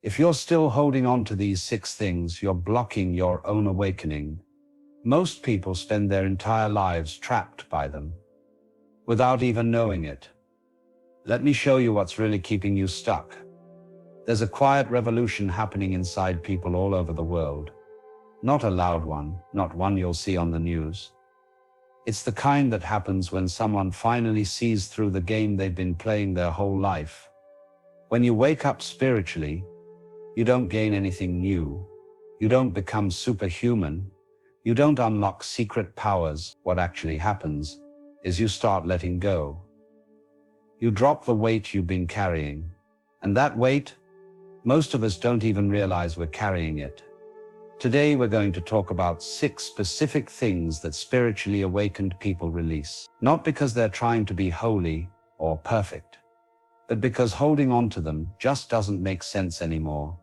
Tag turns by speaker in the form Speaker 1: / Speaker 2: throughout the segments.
Speaker 1: If you're still holding on to these 6 things, you're blocking your own awakening. Most people spend their entire lives trapped by them, without even knowing it. Let me show you what's really keeping you stuck. There's a quiet revolution happening inside people all over the world. Not a loud one, not one you'll see on the news. It's the kind that happens when someone finally sees through the game they've been playing their whole life. When you wake up spiritually, you don't gain anything new. You don't become superhuman. You don't unlock secret powers. What actually happens is you start letting go. You drop the weight you've been carrying. And that weight, most of us don't even realize we're carrying it. Today we're going to talk about 6 specific things that spiritually awakened people release. Not because they're trying to be holy or perfect, but because holding on to them just doesn't make sense anymore.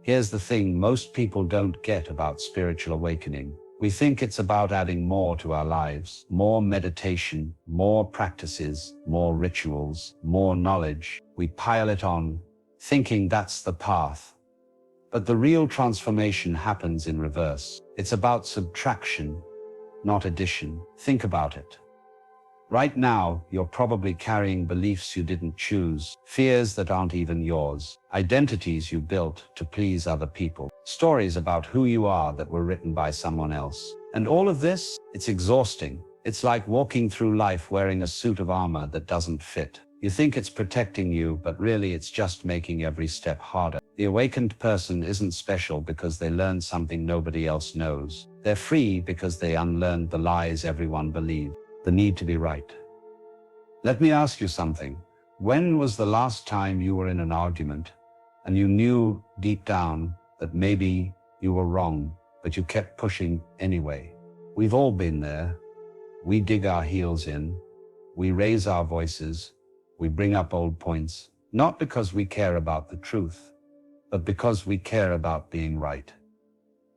Speaker 1: Here's the thing most people don't get about spiritual awakening. We think it's about adding more to our lives, more meditation, more practices, more rituals, more knowledge. We pile it on, thinking that's the path. But the real transformation happens in reverse. It's about subtraction, not addition. Think about it. Right now, you're probably carrying beliefs you didn't choose, fears that aren't even yours, identities you built to please other people, stories about who you are that were written by someone else. And all of this, it's exhausting. It's like walking through life wearing a suit of armor that doesn't fit. You think it's protecting you, but really it's just making every step harder. The awakened person isn't special because they learned something nobody else knows. They're free because they unlearned the lies everyone believed. The need to be right. Let me ask you something. When was the last time you were in an argument and you knew deep down that maybe you were wrong, but you kept pushing anyway? We've all been there. We dig our heels in. We raise our voices. We bring up old points, not because we care about the truth, but because we care about being right.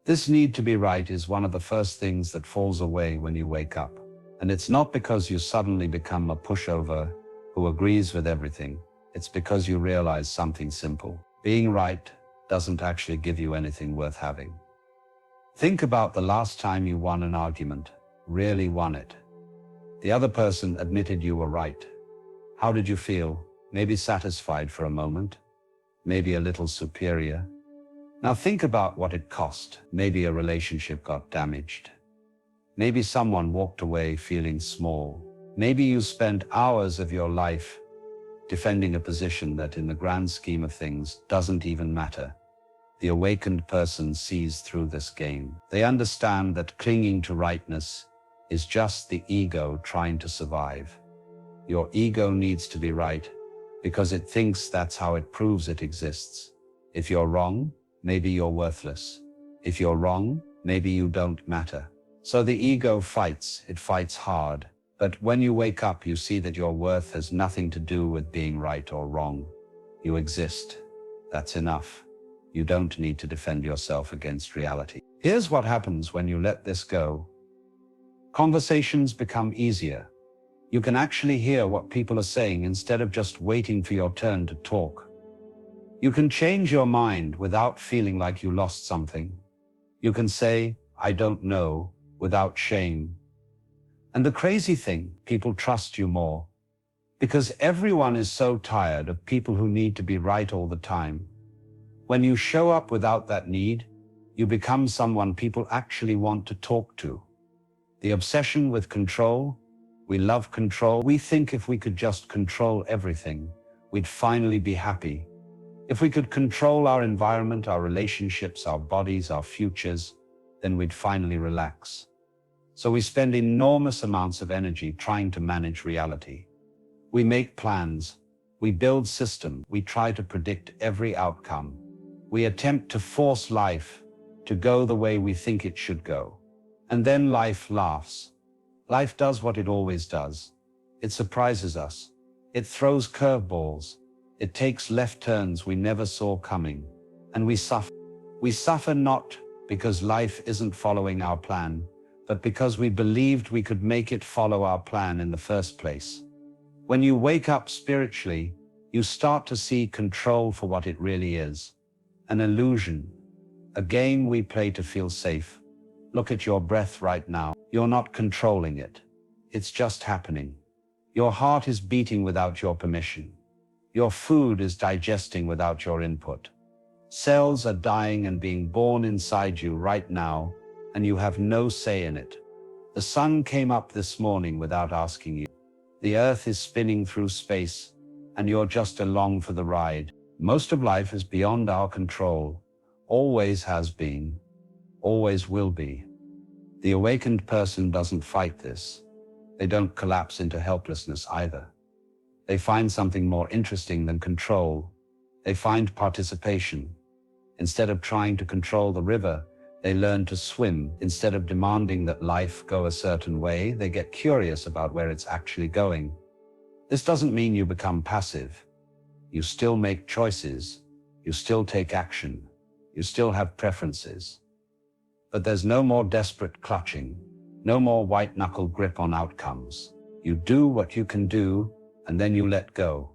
Speaker 1: This need to be right is one of the first things that falls away when you wake up. And it's not because you suddenly become a pushover who agrees with everything. It's because you realize something simple. Being right doesn't actually give you anything worth having. Think about the last time you won an argument, really won it. The other person admitted you were right. How did you feel? Maybe satisfied for a moment, maybe a little superior. Now think about what it cost. Maybe a relationship got damaged. Maybe someone walked away feeling small. Maybe you spent hours of your life defending a position that in the grand scheme of things doesn't even matter. The awakened person sees through this game. They understand that clinging to rightness is just the ego trying to survive. Your ego needs to be right because it thinks that's how it proves it exists. If you're wrong, maybe you're worthless. If you're wrong, maybe you don't matter. So the ego fights, it fights hard. But when you wake up, you see that your worth has nothing to do with being right or wrong. You exist. That's enough. You don't need to defend yourself against reality. Here's what happens when you let this go. Conversations become easier. You can actually hear what people are saying instead of just waiting for your turn to talk. You can change your mind without feeling like you lost something. You can say, I don't know, without shame. And the crazy thing, people trust you more. Because everyone is so tired of people who need to be right all the time. When you show up without that need, you become someone people actually want to talk to. The obsession with control. We love control. We think if we could just control everything, we'd finally be happy. If we could control our environment, our relationships, our bodies, our futures, then we'd finally relax. So we spend enormous amounts of energy trying to manage reality. We make plans. We build systems. We try to predict every outcome. We attempt to force life to go the way we think it should go. And then life laughs. Life does what it always does. It surprises us. It throws curveballs. It takes left turns we never saw coming. And we suffer. We suffer not because life isn't following our plan, but because we believed we could make it follow our plan in the first place. When you wake up spiritually, you start to see control for what it really is. an illusion, a game we play to feel safe. Look at your breath right now. You're not controlling it. It's just happening. Your heart is beating without your permission. Your food is digesting without your input. Cells are dying and being born inside you right now, and you have no say in it. The sun came up this morning without asking you. The earth is spinning through space, and you're just along for the ride. Most of life is beyond our control, always has been, always will be. The awakened person doesn't fight this. They don't collapse into helplessness either. They find something more interesting than control. They find participation. Instead of trying to control the river, they learn to swim. Instead of demanding that life go a certain way, they get curious about where it's actually going. This doesn't mean you become passive. You still make choices. You still take action. You still have preferences. But there's no more desperate clutching, no more white-knuckle grip on outcomes. You do what you can do, and then you let go.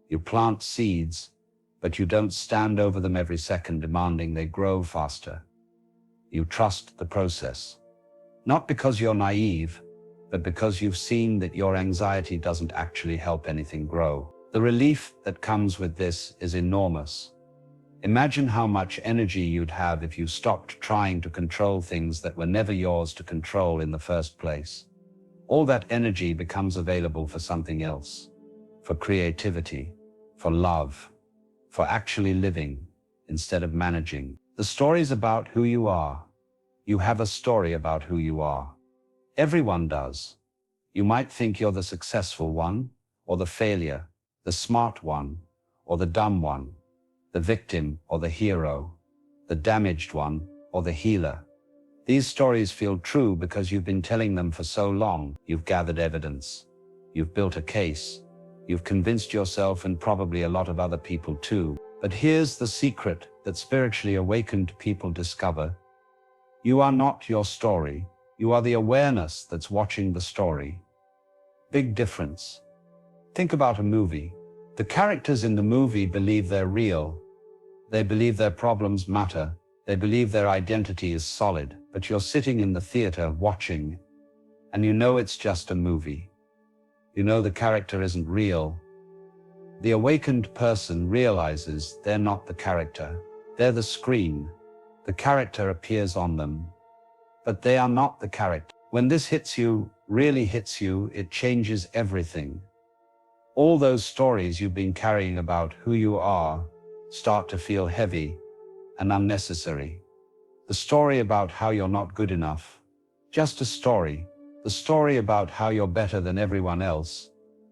Speaker 1: You plant seeds, but you don't stand over them every second demanding they grow faster. You trust the process. Not because you're naive, but because you've seen that your anxiety doesn't actually help anything grow. The relief that comes with this is enormous. Imagine how much energy you'd have if you stopped trying to control things that were never yours to control in the first place. All that energy becomes available for something else, for creativity, for love, for actually living instead of managing. The story's about who you are. You have a story about who you are. Everyone does. You might think you're the successful one, or the failure, the smart one, or the dumb one, the victim or the hero, the damaged one or the healer. These stories feel true because you've been telling them for so long. You've gathered evidence. You've built a case. You've convinced yourself and probably a lot of other people too. But here's the secret that spiritually awakened people discover. You are not your story. You are the awareness that's watching the story. Big difference. Think about a movie. The characters in the movie believe they're real. They believe their problems matter. They believe their identity is solid, but you're sitting in the theater watching, and you know it's just a movie. You know the character isn't real. The awakened person realizes they're not the character. They're the screen. The character appears on them, but they are not the character. When this hits you, really hits you, it changes everything. All those stories you've been carrying about who you are start to feel heavy and unnecessary. The story about how you're not good enough, just a story. The story about how you're better than everyone else,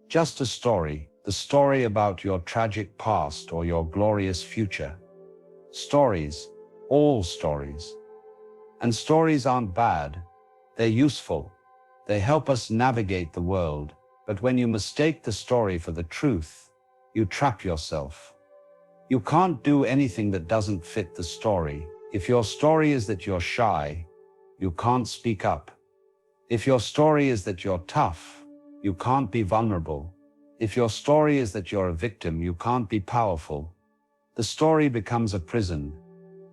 Speaker 1: just a story. The story about your tragic past or your glorious future. Stories, all stories. And stories aren't bad. They're useful. They help us navigate the world. But when you mistake the story for the truth, you trap yourself. You can't do anything that doesn't fit the story. If your story is that you're shy, you can't speak up. If your story is that you're tough, you can't be vulnerable. If your story is that you're a victim, you can't be powerful. The story becomes a prison.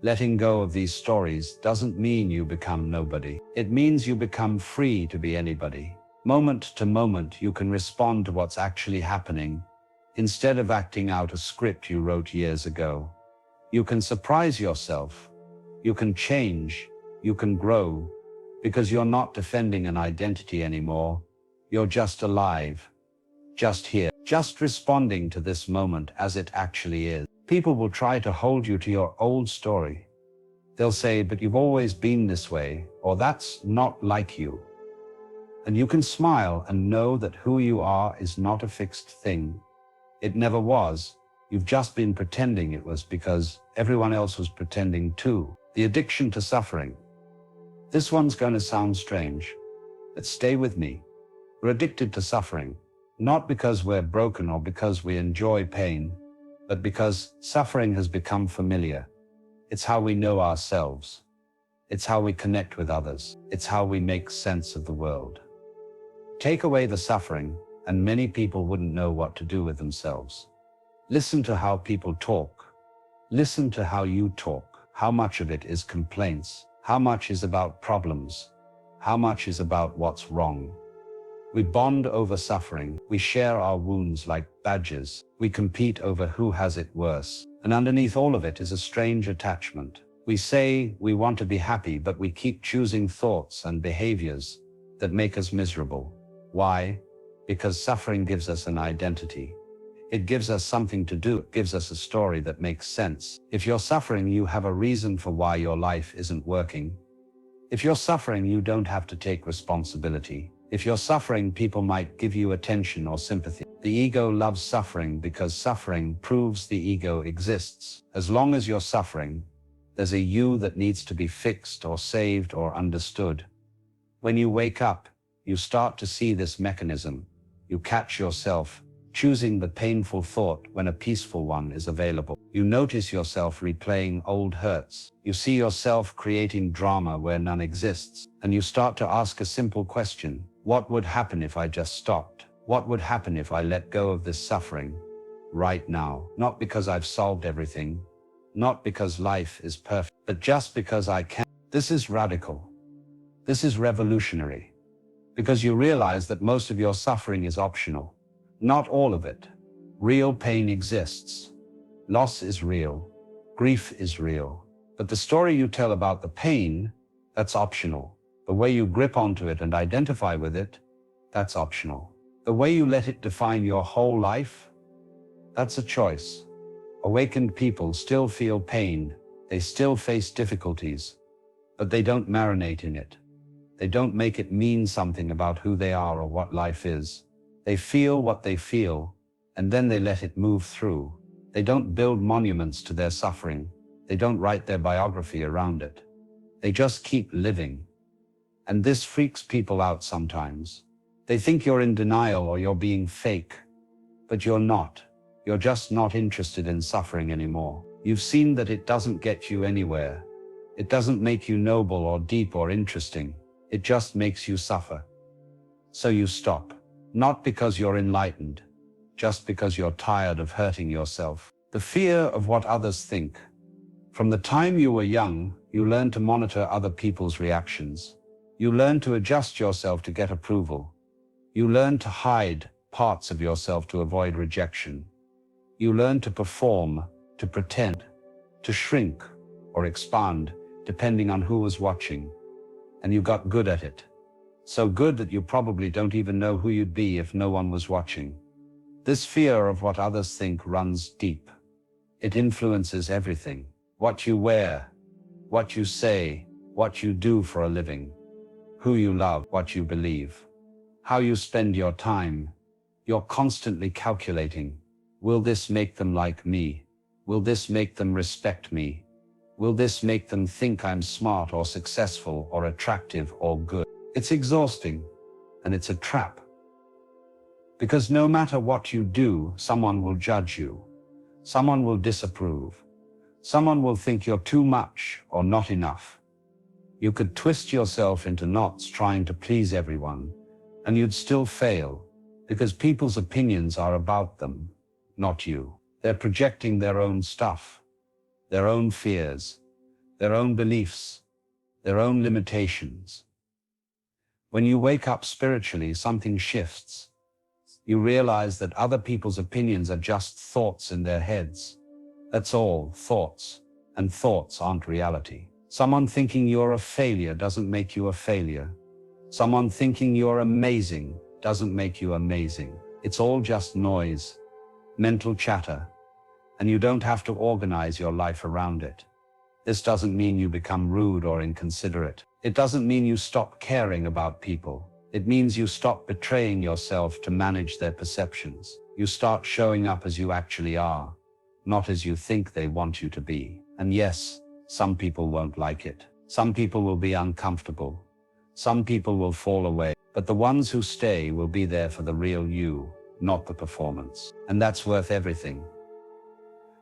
Speaker 1: Letting go of these stories doesn't mean you become nobody. It means you become free to be anybody. Moment to moment, you can respond to what's actually happening, instead of acting out a script you wrote years ago. You can surprise yourself. You can change. You can grow. Because you're not defending an identity anymore. You're just alive. Just here. Just responding to this moment as it actually is. People will try to hold you to your old story. They'll say, but you've always been this way, or that's not like you. And you can smile and know that who you are is not a fixed thing. It never was. You've just been pretending it was because everyone else was pretending too. The addiction to suffering. This one's going to sound strange, but stay with me. We're addicted to suffering, not because we're broken or because we enjoy pain, but because suffering has become familiar. It's how we know ourselves. It's how we connect with others. It's how we make sense of the world. Take away the suffering, and many people wouldn't know what to do with themselves. Listen to how people talk. Listen to how you talk. How much of it is complaints? How much is about problems? How much is about what's wrong? We bond over suffering. We share our wounds like badges. We compete over who has it worse. And underneath all of it is a strange attachment. We say we want to be happy, but we keep choosing thoughts and behaviors that make us miserable. Why? Because suffering gives us an identity. It gives us something to do. It gives us a story that makes sense. If you're suffering, you have a reason for why your life isn't working. If you're suffering, you don't have to take responsibility. If you're suffering, people might give you attention or sympathy. The ego loves suffering because suffering proves the ego exists. As long as you're suffering, there's a you that needs to be fixed or saved or understood. When you wake up, you start to see this mechanism. You catch yourself choosing the painful thought when a peaceful one is available. You notice yourself replaying old hurts. You see yourself creating drama where none exists. And you start to ask a simple question. What would happen if I just stopped? What would happen if I let go of this suffering right now? Not because I've solved everything, not because life is perfect, but just because I can. This is radical. This is revolutionary. Because you realize that most of your suffering is optional. Not all of it. Real pain exists. Loss is real. Grief is real. But the story you tell about the pain, that's optional. The way you grip onto it and identify with it, that's optional. The way you let it define your whole life, that's a choice. Awakened people still feel pain. They still face difficulties, but they don't marinate in it. They don't make it mean something about who they are or what life is. They feel what they feel, and then they let it move through. They don't build monuments to their suffering. They don't write their biography around it. They just keep living. And this freaks people out sometimes. They think you're in denial or you're being fake, but you're not. You're just not interested in suffering anymore. You've seen that it doesn't get you anywhere. It doesn't make you noble or deep or interesting. It just makes you suffer. So you stop. Not because you're enlightened, just because you're tired of hurting yourself. The fear of what others think. From the time you were young, you learned to monitor other people's reactions. You learned to adjust yourself to get approval. You learned to hide parts of yourself to avoid rejection. You learned to perform, to pretend, to shrink or expand, depending on who was watching. And you got good at it. So good that you probably don't even know who you'd be if no one was watching. This fear of what others think runs deep. It influences everything. What you wear, what you say, what you do for a living, who you love, what you believe, how you spend your time. You're constantly calculating. Will this make them like me? Will this make them respect me? Will this make them think I'm smart or successful or attractive or good? It's exhausting, and it's a trap. Because no matter what you do, someone will judge you. Someone will disapprove. Someone will think you're too much or not enough. You could twist yourself into knots trying to please everyone, and you'd still fail, because people's opinions are about them, not you. They're projecting their own stuff, their own fears, their own beliefs, their own limitations. When you wake up spiritually, something shifts. You realize that other people's opinions are just thoughts in their heads. That's all, thoughts. And thoughts aren't reality. Someone thinking you're a failure doesn't make you a failure. Someone thinking you're amazing doesn't make you amazing. It's all just noise, mental chatter, and you don't have to organize your life around it. This doesn't mean you become rude or inconsiderate. It doesn't mean you stop caring about people. It means you stop betraying yourself to manage their perceptions. You start showing up as you actually are, not as you think they want you to be. And yes, some people won't like it. Some people will be uncomfortable. Some people will fall away. But the ones who stay will be there for the real you, not the performance. And that's worth everything.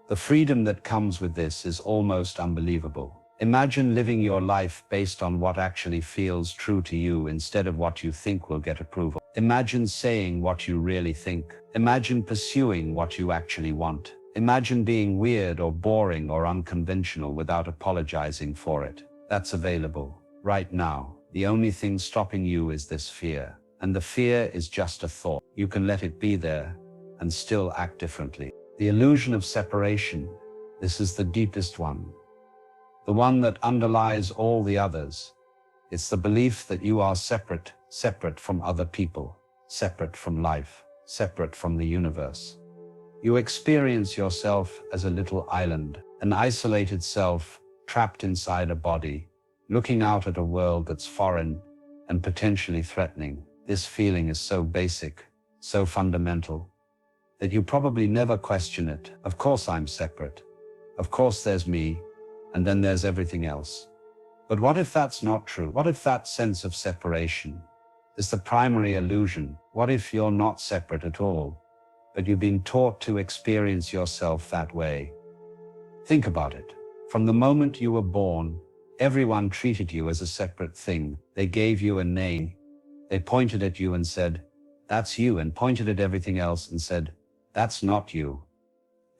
Speaker 1: The freedom that comes with this is almost unbelievable. Imagine living your life based on what actually feels true to you instead of what you think will get approval. Imagine saying what you really think. Imagine pursuing what you actually want. Imagine being weird or boring or unconventional without apologizing for it. That's available right now. The only thing stopping you is this fear. And the fear is just a thought. You can let it be there and still act differently. The illusion of separation, this is the deepest one. The one that underlies all the others. It's the belief that you are separate, separate from other people, separate from life, separate from the universe. You experience yourself as a little island, an isolated self trapped inside a body, looking out at a world that's foreign and potentially threatening. This feeling is so basic, so fundamental, that you probably never question it. Of course I'm separate. Of course there's me, and then there's everything else. But what if that's not true? What if that sense of separation is the primary illusion? What if you're not separate at all, but you've been taught to experience yourself that way? Think about it. From the moment you were born, everyone treated you as a separate thing. They gave you a name. They pointed at you and said, "That's you," and pointed at everything else and said, "That's not you."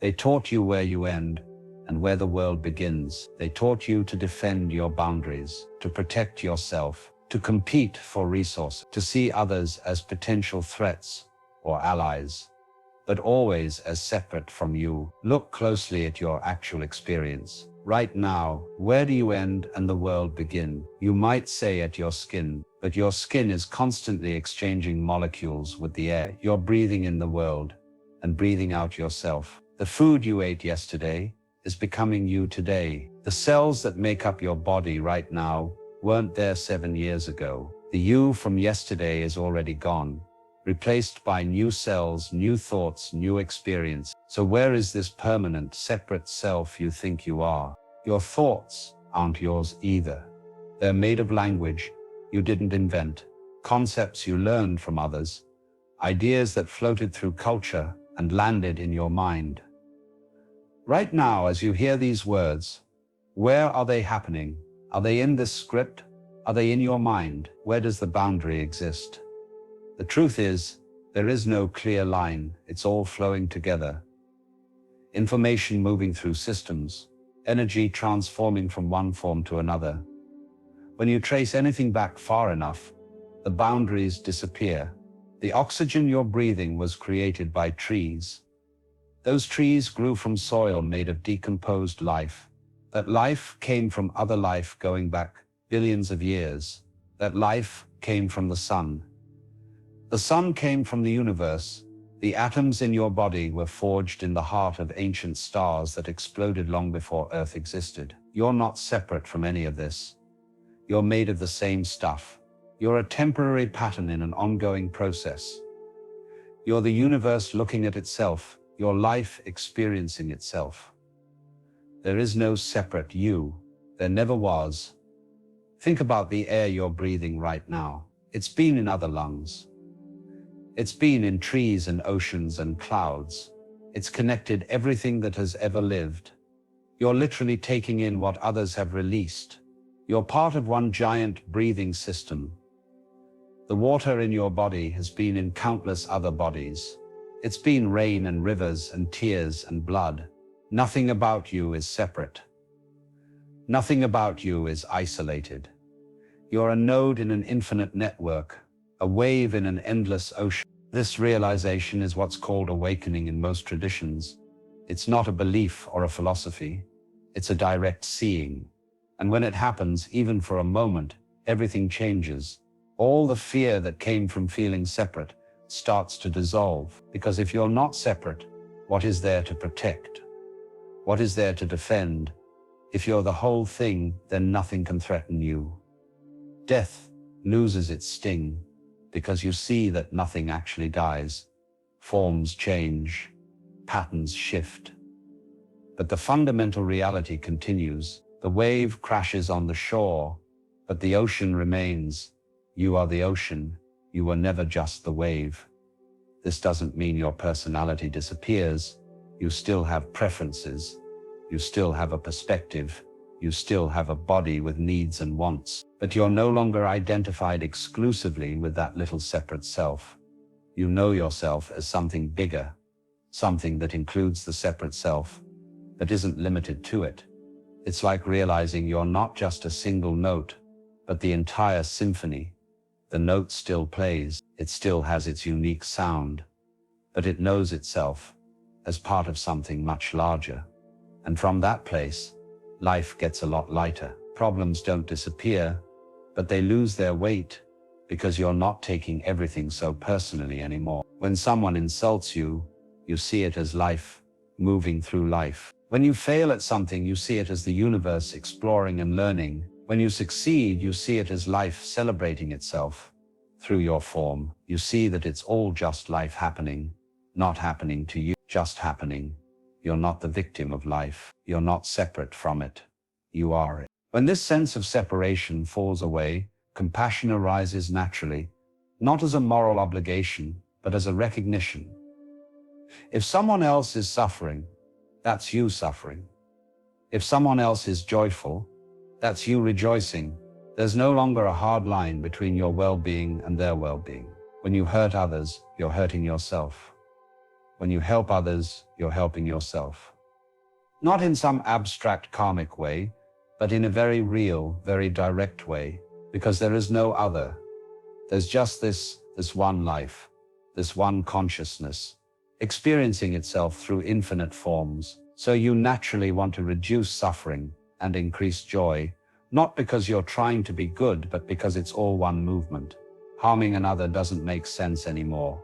Speaker 1: They taught you where you end and where the world begins. They taught you to defend your boundaries, to protect yourself, to compete for resources, to see others as potential threats or allies, but always as separate from you. Look closely at your actual experience. Right now, where do you end and the world begin? You might say at your skin, but your skin is constantly exchanging molecules with the air. You're breathing in the world and breathing out yourself. The food you ate yesterday is becoming you today. The cells that make up your body right now weren't there 7 years ago. The you from yesterday is already gone, replaced by new cells, new thoughts, new experience. So where is this permanent, separate self you think you are? Your thoughts aren't yours either. They're made of language you didn't invent, concepts you learned from others, ideas that floated through culture and landed in your mind. Right now, as you hear these words, where are they happening? Are they in this script? Are they in your mind? Where does the boundary exist? The truth is, there is no clear line. It's all flowing together. Information moving through systems, energy transforming from one form to another. When you trace anything back far enough, the boundaries disappear. The oxygen you're breathing was created by trees. Those trees grew from soil made of decomposed life. That life came from other life going back billions of years. That life came from the sun. The sun came from the universe. The atoms in your body were forged in the heart of ancient stars that exploded long before Earth existed. You're not separate from any of this. You're made of the same stuff. You're a temporary pattern in an ongoing process. You're the universe looking at itself, your life experiencing itself. There is no separate you. There never was. Think about the air you're breathing right now. It's been in other lungs. It's been in trees and oceans and clouds. It's connected everything that has ever lived. You're literally taking in what others have released. You're part of one giant breathing system. The water in your body has been in countless other bodies. It's been rain and rivers and tears and blood. Nothing about you is separate. Nothing about you is isolated. You're a node in an infinite network, a wave in an endless ocean. This realization is what's called awakening in most traditions. It's not a belief or a philosophy. It's a direct seeing. And when it happens, even for a moment, everything changes. All the fear that came from feeling separate starts to dissolve. Because if you're not separate, what is there to protect? What is there to defend? If you're the whole thing, then nothing can threaten you. Death loses its sting because you see that nothing actually dies. Forms change, patterns shift. But the fundamental reality continues. The wave crashes on the shore, but the ocean remains. You are the ocean. You were never just the wave. This doesn't mean your personality disappears. You still have preferences. You still have a perspective. You still have a body with needs and wants. But you're no longer identified exclusively with that little separate self. You know yourself as something bigger, something that includes the separate self, that isn't limited to it. It's like realizing you're not just a single note, but the entire symphony. The note still plays, it still has its unique sound, but it knows itself as part of something much larger. And from that place, life gets a lot lighter. Problems don't disappear, but they lose their weight because you're not taking everything so personally anymore. When someone insults you, you see it as life moving through life. When you fail at something, you see it as the universe exploring and learning. When you succeed, you see it as life celebrating itself through your form. You see that it's all just life happening, not happening to you, just happening. You're not the victim of life. You're not separate from it. You are it. When this sense of separation falls away, compassion arises naturally, not as a moral obligation, but as a recognition. If someone else is suffering, that's you suffering. If someone else is joyful, that's you rejoicing. There's no longer a hard line between your well-being and their well-being. When you hurt others, you're hurting yourself. When you help others, you're helping yourself. Not in some abstract karmic way, but in a very real, very direct way, because there is no other. There's just this one life, this one consciousness, experiencing itself through infinite forms. So you naturally want to reduce suffering and increase joy, not because you're trying to be good, but because it's all one movement. Harming another doesn't make sense anymore.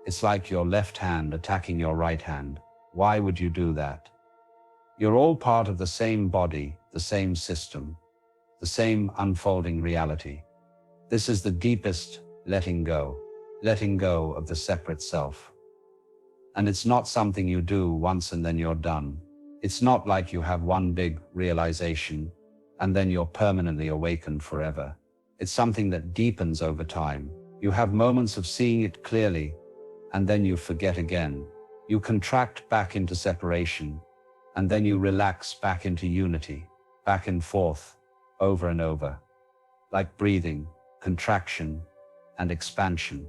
Speaker 1: It's like your left hand attacking your right hand. Why would you do that? You're all part of the same body, the same system, the same unfolding reality. This is the deepest letting go of the separate self. And it's not something you do once and then you're done. It's not like you have one big realization and then you're permanently awakened forever. It's something that deepens over time. You have moments of seeing it clearly, and then you forget again. You contract back into separation, and then you relax back into unity, back and forth, over and over. Like breathing, contraction and expansion,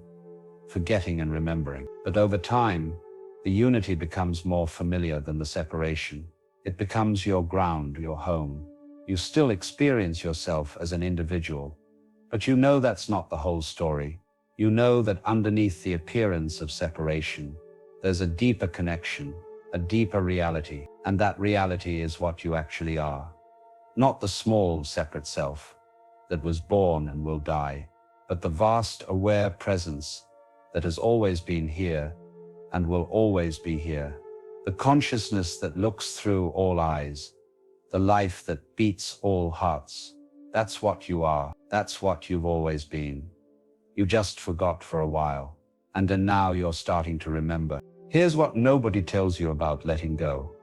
Speaker 1: forgetting and remembering. But over time, the unity becomes more familiar than the separation. It becomes your ground, your home. You still experience yourself as an individual, but you know that's not the whole story. You know that underneath the appearance of separation, there's a deeper connection, a deeper reality, and that reality is what you actually are. Not the small, separate self that was born and will die, but the vast, aware presence that has always been here and will always be here. The consciousness that looks through all eyes, the life that beats all hearts. That's what you are. That's what you've always been. You just forgot for a while, and then now you're starting to remember. Here's what nobody tells you about letting go.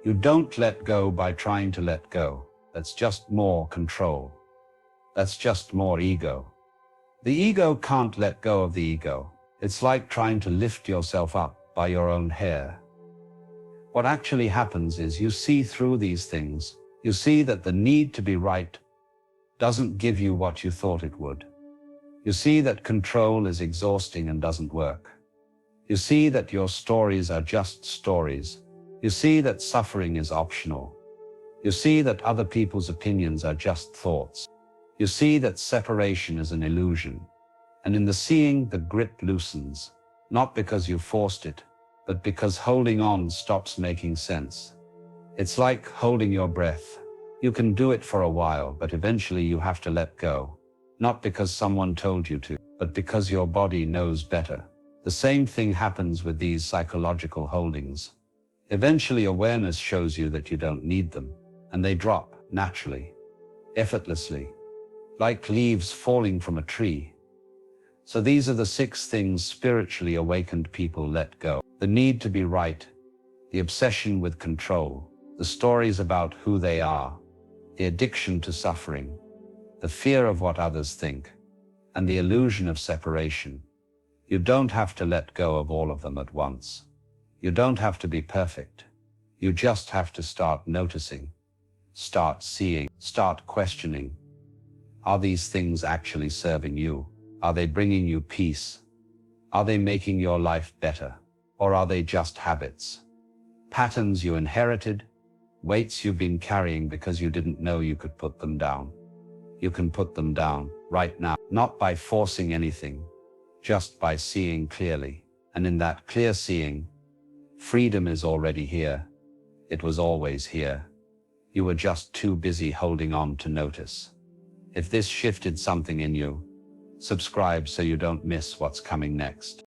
Speaker 1: You don't let go by trying to let go. That's just more control. That's just more ego. The ego can't let go of the ego. It's like trying to lift yourself up by your own hair. What actually happens is you see through these things. You see that the need to be right doesn't give you what you thought it would. You see that control is exhausting and doesn't work. You see that your stories are just stories. You see that suffering is optional. You see that other people's opinions are just thoughts. You see that separation is an illusion. And in the seeing, the grip loosens, not because you forced it, but because holding on stops making sense. It's like holding your breath. You can do it for a while, but eventually you have to let go. Not because someone told you to, but because your body knows better. The same thing happens with these psychological holdings. Eventually awareness shows you that you don't need them, and they drop naturally, effortlessly, like leaves falling from a tree. So these are the 6 things spiritually awakened people let go. The need to be right, the obsession with control, the stories about who they are, the addiction to suffering, the fear of what others think, and the illusion of separation. You don't have to let go of all of them at once. You don't have to be perfect. You just have to start noticing, start seeing, start questioning. Are these things actually serving you? Are they bringing you peace? Are they making your life better? Or are they just habits? Patterns you inherited, weights you've been carrying because you didn't know you could put them down. You can put them down right now, not by forcing anything, just by seeing clearly. And in that clear seeing, freedom is already here. It was always here. You were just too busy holding on to notice. If this shifted something in you, subscribe so you don't miss what's coming next.